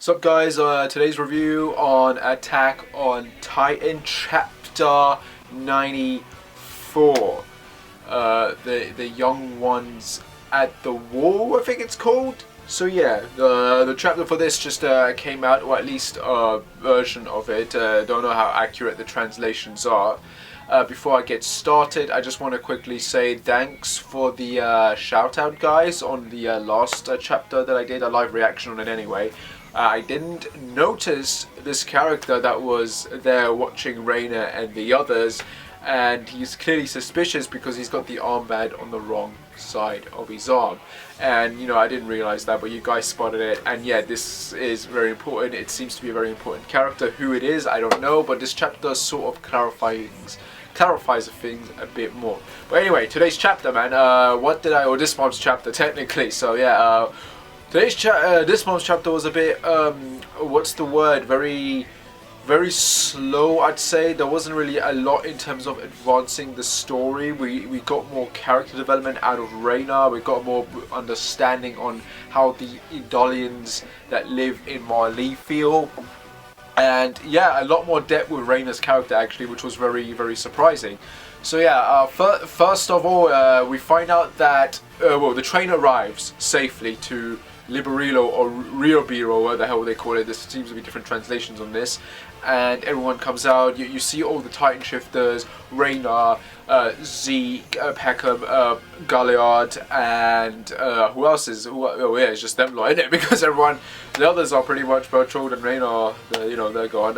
What's up guys, today's review on Attack on Titan chapter 94. The young ones at the wall, I think it's called. So yeah, the chapter for this just came out, or at least a version of it. Don't know how accurate the translations are. Before I get started, I just want to quickly say thanks for the shout out guys on the last chapter that I did, a live reaction on it anyway. I didn't notice this character that was there watching Reiner and the others, and he's clearly suspicious because he's got the armband on the wrong side of his arm. And you know, I didn't realize that, but you guys spotted it. And yeah, this is very important. It seems to be a very important character. Who it is, I don't know, but this chapter sort of clarifies things a bit more. But anyway, today's chapter, man, or this month's chapter technically. So yeah, this month's chapter was a bit, what's the word, very slow, I'd say. There wasn't really a lot in terms of advancing the story. We got more character development out of Reiner. We got more understanding on how the Idolians that live in Marley feel. And yeah, a lot more depth with Reiner's character actually, which was very surprising. So yeah, first of all, we find out that, the train arrives safely to Liberilo or Riobiro, what the hell they call it. There seems to be different translations on this. And everyone comes out. You see all the Titan shifters, Reiner, Zeke, Peckham, Galliard, and who else is? Oh yeah, it's just them lot, isn't it? Because the others are pretty much Bertrand and Reiner. They're gone.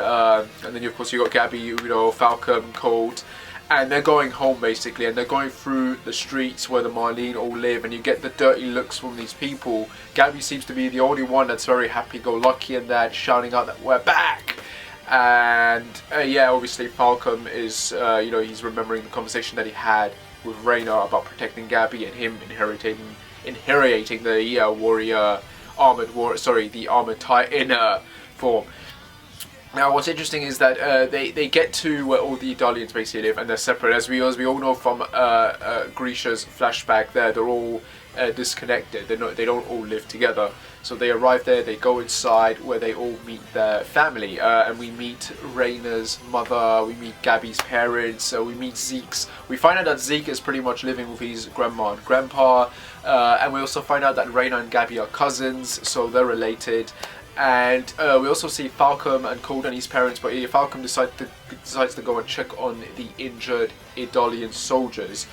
And then of course you got Gabby, Falcon, Colt. And they're going home basically, and they're going through the streets where the Marlene all live, and you get the dirty looks from these people. Gabby seems to be the only one that's very happy-go-lucky and that, shouting out that we're back. And yeah, obviously Falcon is, he's remembering the conversation that he had with Reiner about protecting Gabby and him inheriting the armored Titan form. Now, what's interesting is that they get to where all the Idolians basically live, and they're separate. As we all know from Grisha's flashback, they're all disconnected. They don't all live together. So they arrive there. They go inside where they all meet their family, and we meet Reiner's mother. We meet Gabby's parents. We meet Zeke's. We find out that Zeke is pretty much living with his grandma and grandpa, and we also find out that Reiner and Gabby are cousins, so they're related. And we also see Falcon and Cold and his parents, but Falcon decides to go and check on the injured Idolian soldiers.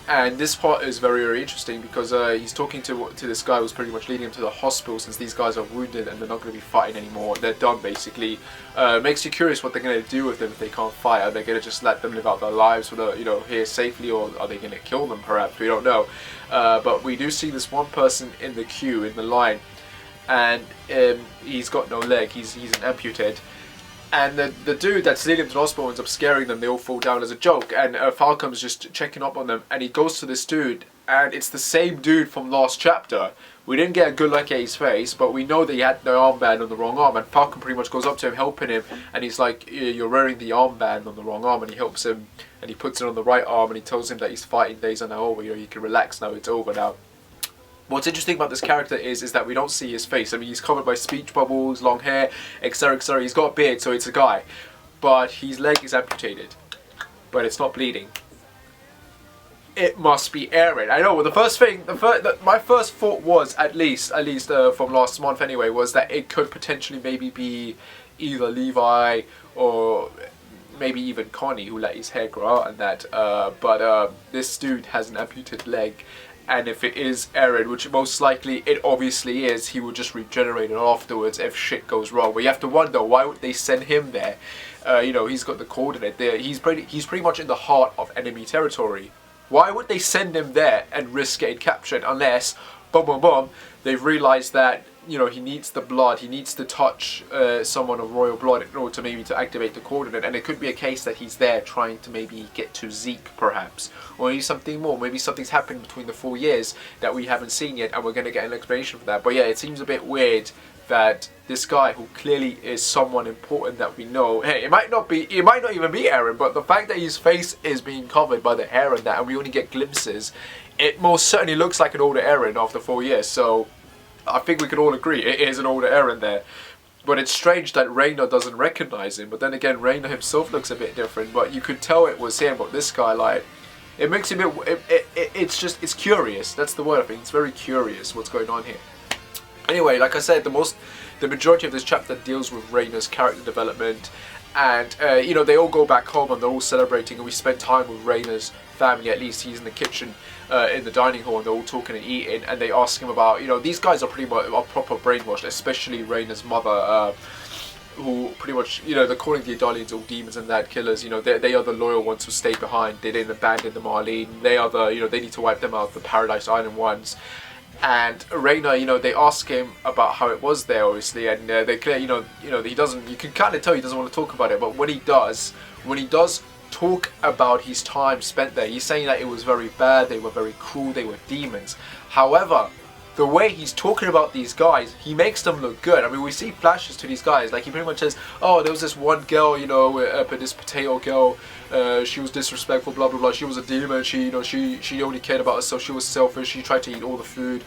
And this part is very interesting because he's talking to this guy who's pretty much leading him to the hospital, since these guys are wounded and they're not going to be fighting anymore. They're done basically. Makes you curious what they're going to do with them if they can't fight. Are they going to just let them live out their lives here safely, or are they going to kill them perhaps? We don't know. But we do see this one person in the queue, in the line, and he's got no leg. He's an amputee, and the dude that's leading him to the hospital ends up scaring them. They all fall down as a joke, and Falcom's just checking up on them, and he goes to this dude, and it's the same dude from last chapter. We didn't get a good look at his face, but we know that he had the armband on the wrong arm, and Falcon pretty much goes up to him, helping him, and he's like, you're wearing the armband on the wrong arm, and he helps him, and he puts it on the right arm, and he tells him that his fighting days are now over. You can relax now, it's over now. What's interesting about this character is that we don't see his face. I mean, he's covered by speech bubbles, long hair, etc, etc. He's got a beard, so it's a guy. But his leg is amputated. But it's not bleeding. It must be Eren. I know, well, my first thought was, at least from last month anyway, was that it could potentially maybe be either Levi or maybe even Connie, who let his hair grow out and that. But this dude has an amputated leg. And if it is Eren, which most likely it obviously is, he will just regenerate it afterwards if shit goes wrong. But you have to wonder, why would they send him there? He's got the coordinate there. He's pretty much in the heart of enemy territory. Why would they send him there and risk getting captured unless, they've realized that, he needs the blood, he needs to touch someone of royal blood in order to activate the coordinate. And it could be a case that he's there trying to maybe get to Zeke perhaps, or maybe something more. Maybe something's happened between the 4 years that we haven't seen yet, and we're going to get an explanation for that. But yeah, it seems a bit weird that this guy, who clearly is someone important that we know, hey, it might not even be Eren, but the fact that his face is being covered by the hair and that, and we only get glimpses, it most certainly looks like an older Eren after 4 years. So I think we can all agree it is an older Eren there. But it's strange that Reiner doesn't recognize him. But then again, Reiner himself looks a bit different. But you could tell it was him. But this guy, like, it makes him a bit. It's curious. That's the word I think. It's very curious what's going on here. Anyway, like I said, the majority of this chapter deals with Reiner's character development, and you know, they all go back home and they're all celebrating, and we spend time with Reiner's family. At least he's in the kitchen, in the dining hall, and they're all talking and eating, and they ask him about, you know, these guys are pretty much proper brainwashed, especially Reiner's mother, who pretty much, you know, they're calling the Idalians all demons and that killers. You know, they are the loyal ones who stayed behind. They didn't abandon the Marley. They are the, you know, they need to wipe them out, the Paradise Island ones. And Reiner, you know, they ask him about how it was there, obviously, and they clear, you know, he doesn't. You can kind of tell he doesn't want to talk about it. But when he does talk about his time spent there, he's saying that it was very bad. They were very cruel. They were demons. However, the way he's talking about these guys, he makes them look good. I mean, we see flashes to these guys. Like, he pretty much says, oh, there was this one girl, you know, this potato girl, she was disrespectful, blah, blah, blah. She was a demon. She, you know, she only cared about herself. She was selfish. She tried to eat all the food.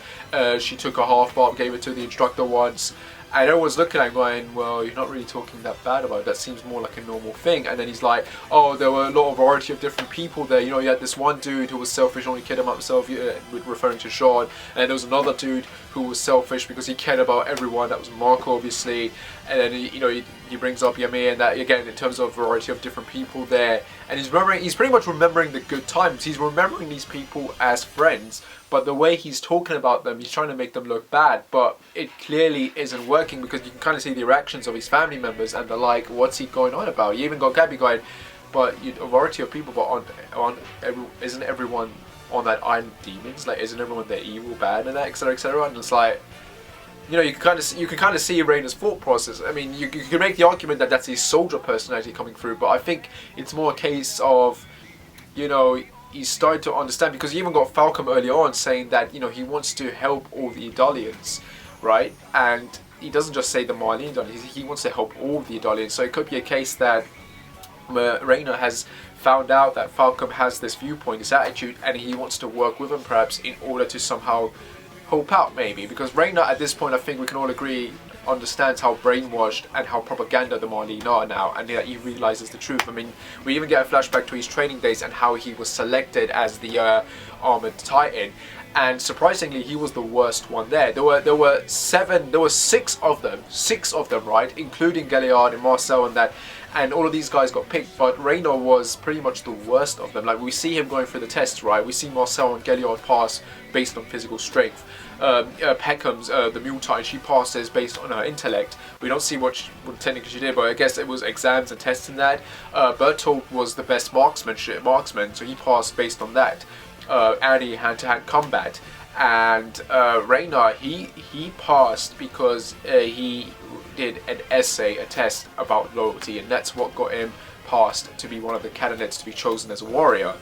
She took a half bar, gave it to the instructor once. And everyone's looking at him going, well, you're not really talking that bad about it. That seems more like a normal thing. And then he's like, oh, there were a lot of variety of different people there. You know, you had this one dude who was selfish, only cared about himself, referring to Sean. And there was another dude who was selfish because he cared about everyone. That was Marco, obviously. And then, you know, he brings up Yami, and that, again, in terms of variety of different people there. And he's pretty much remembering the good times. He's remembering these people as friends. But the way he's talking about them, he's trying to make them look bad. But it clearly isn't working, because you can kind of see the reactions of his family members, and they're like, what's he going on about? You even got Gabby going, but a variety of people, but isn't everyone on that island demons? Like, isn't everyone there evil, bad, and that, etc., etc.? And it's like, you know, you can kind of see Reiner's thought process. I mean, you can make the argument that that's his soldier personality coming through, but I think it's more a case of, you know, he's starting to understand, because you even got Falcom earlier on saying that, you know, he wants to help all the Idalians, right? And he doesn't just say the Marley Idalians, he wants to help all the Idalians. So it could be a case that Reiner has found out that Falcom has this viewpoint, this attitude, and he wants to work with him perhaps in order to somehow help out, maybe. Because Reiner, at this point, I think we can all agree, understands how brainwashed and how propaganda the Marley are now, and that he realizes the truth. I mean, we even get a flashback to his training days and how he was selected as the armored titan, and surprisingly he was the worst one there. There were six of them, right, including Galliard and Marcel and that, and all of these guys got picked, but Reiner was pretty much the worst of them. Like, we see him going through the tests, right? We see Marcel and Galliard pass based on physical strength. Peckham's, the Mule Titan, she passes based on her intellect. We don't see what technically she did, but I guess it was exams and tests and that. Bertolt was the best marksman, so he passed based on that. Annie, hand-to-hand combat. And Reiner, he passed because he did an essay, a test about loyalty, and that's what got him passed to be one of the candidates to be chosen as a warrior.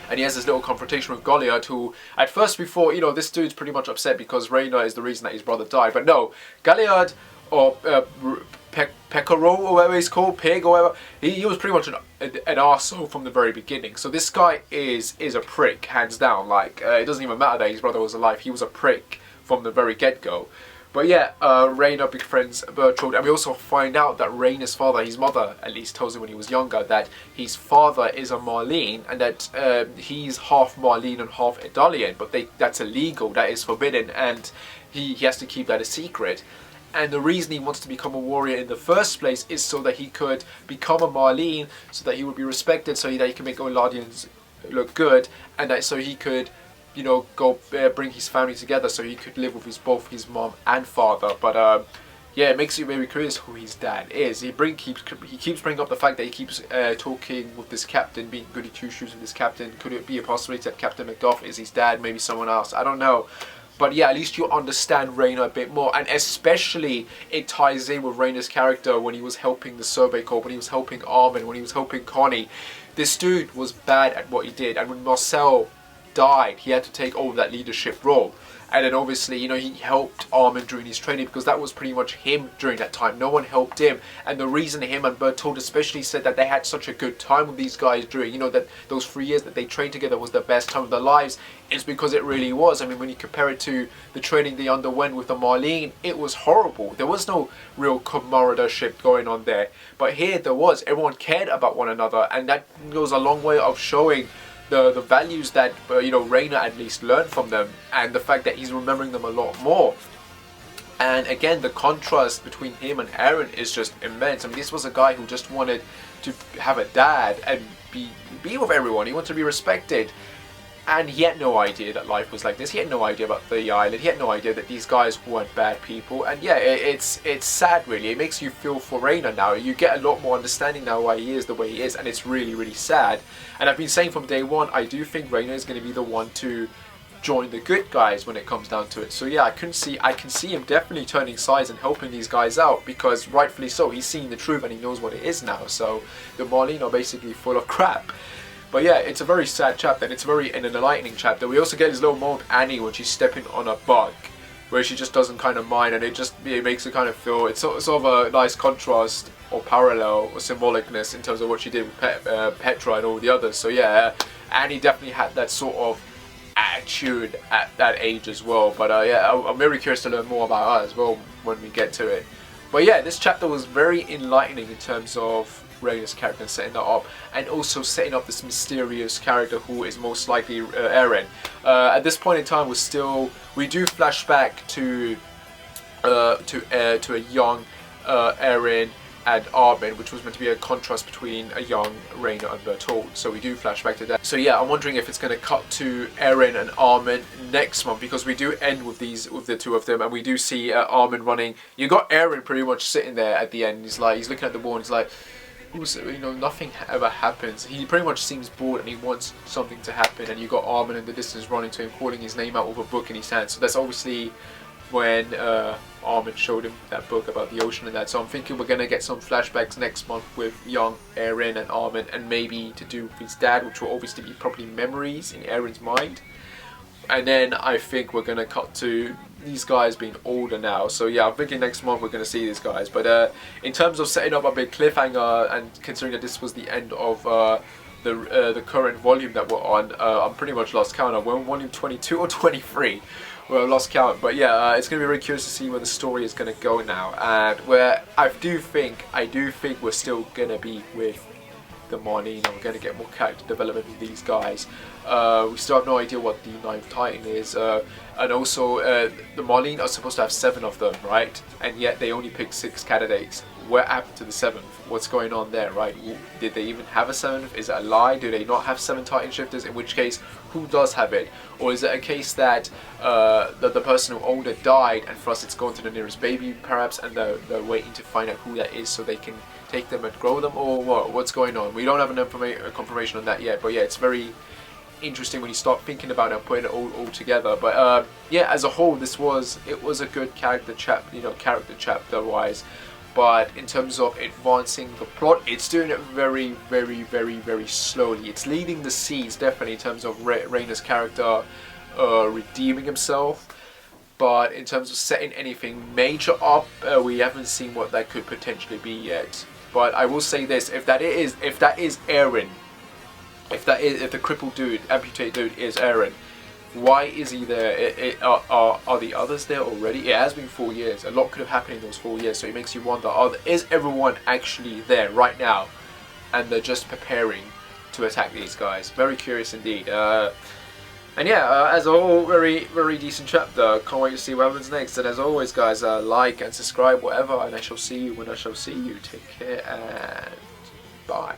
And he has this little confrontation with Goliath, who at first before, you know, this dude's pretty much upset because Reiner is the reason that his brother died. But no, Goliath, or Pecoro, or whatever he's called, Pig, or whatever, he was pretty much an arsehole from the very beginning. So this guy is a prick, hands down. Like, it doesn't even matter that his brother was alive, he was a prick from the very get-go. But yeah, Reiner befriends Bertolt, and we also find out that Reiner's father, his mother at least tells him when he was younger, that his father is a Marlene, and that he's half Marlene and half Idalian, but that's illegal, that is forbidden, and he has to keep that a secret. And the reason he wants to become a warrior in the first place is so that he could become a Marlene, so that he would be respected, so that he can make Oladians look good, and that so he could, you know, go bring his family together, so he could live with both his mom and father. But yeah, it makes you very curious who his dad is. He keeps bringing up the fact that he keeps talking with this captain, being goody two shoes with this captain. Could it be a possibility that Captain Macduff is his dad? Maybe someone else. I don't know. But yeah, at least you understand Reiner a bit more, and especially it ties in with Reiner's character when he was helping the Survey Corps, when he was helping Armin, when he was helping Connie. This dude was bad at what he did, and when Marcel died, he had to take over that leadership role. And then obviously, you know, he helped Armin during his training because that was pretty much him during that time. No one helped him. And the reason him and Bertold especially said that they had such a good time with these guys during, you know, that those 3 years that they trained together was the best time of their lives, is because it really was. I mean, when you compare it to the training they underwent with the Marley, it was horrible. There was no real camaraderie going on there. But here there was. Everyone cared about one another. And that goes a long way of showing the values that you know, Reiner at least learned from them, and the fact that he's remembering them a lot more. And again, the contrast between him and Eren is just immense. I mean, this was a guy who just wanted to have a dad and be with everyone. He wanted to be respected. And he had no idea that life was like this. He had no idea about the island. He had no idea that these guys weren't bad people. And yeah, it's sad, really. It makes you feel for Reiner now. You get a lot more understanding now why he is the way he is. And it's really, really sad. And I've been saying from day one, I do think Reiner is going to be the one to join the good guys when it comes down to it. So yeah, I can see him definitely turning sides and helping these guys out, because rightfully so, he's seen the truth and he knows what it is now. So the Marley are basically full of crap. But yeah, it's a very sad chapter, and it's an enlightening chapter. We also get this little moment of Annie when she's stepping on a bug, where she just doesn't kind of mind, and it makes her kind of feel, it's sort of a nice contrast or parallel or symbolicness in terms of what she did with Petra and all the others. So yeah, Annie definitely had that sort of attitude at that age as well. But yeah, I'm very curious to learn more about her as well when we get to it. But yeah, this chapter was very enlightening in terms of Reiner's character and setting that up, and also setting up this mysterious character who is most likely Eren. At this point in time, we do flashback to a young Eren and Armin, which was meant to be a contrast between a young Reiner and Bertold. So we do flashback to that. So yeah, I'm wondering if it's going to cut to Eren and Armin next month, because we do end with the two of them, and we do see Armin running. You got Eren pretty much sitting there at the end. He's looking at the wall and he's like, you know, nothing ever happens. He pretty much seems bored and he wants something to happen, and you got Armin in the distance running to him, calling his name out with a book in his hand. So that's obviously when Armin showed him that book about the ocean and that. So I'm thinking we're going to get some flashbacks next month with young Eren and Armin, and maybe to do with his dad, which will obviously be probably memories in Eren's mind. And then I think we're going to cut to these guys being older now. So yeah, I'm thinking next month we're going to see these guys. But in terms of setting up a big cliffhanger, and considering that this was the end of the current volume that we're on, I'm pretty much lost count. We're on volume 22 or 23. Well, I lost count. But yeah, it's going to be very curious to see where the story is going to go now. And where I do think we're still going to be with the Marley. We're going to get more character development with these guys. We still have no idea what the 9th Titan is, and also the Marley are supposed to have 7 of them, right? And yet they only picked 6 candidates. What happened to the 7th? What's going on there, right? Did they even have a 7th? Is it a lie? Do they not have 7 Titan shifters? In which case, who does have it? Or is it a case that the person who owned it died, and for us it's gone to the nearest baby perhaps, and they're waiting to find out who that is so they can take them and grow them? Or what's going on? We don't have a confirmation on that yet, but yeah, it's very interesting when you start thinking about it and putting it all together. But yeah, as a whole, it was a good character chapter wise. But in terms of advancing the plot, it's doing it very, very, very, very slowly. It's leading the seeds, definitely, in terms of Reiner's character redeeming himself. But in terms of setting anything major up, we haven't seen what that could potentially be yet. But I will say this: if that is Eren, if the crippled dude, amputee dude, is Eren, why is he there? Are the others there already? It has been 4 years. A lot could have happened in those 4 years. So it makes you wonder: is everyone actually there right now, and they're just preparing to attack these guys? Very curious indeed. And yeah, as a whole, very, very decent chapter. Can't wait to see what happens next. And as always, guys, like and subscribe, whatever. And I shall see you when I shall see you. Take care and bye.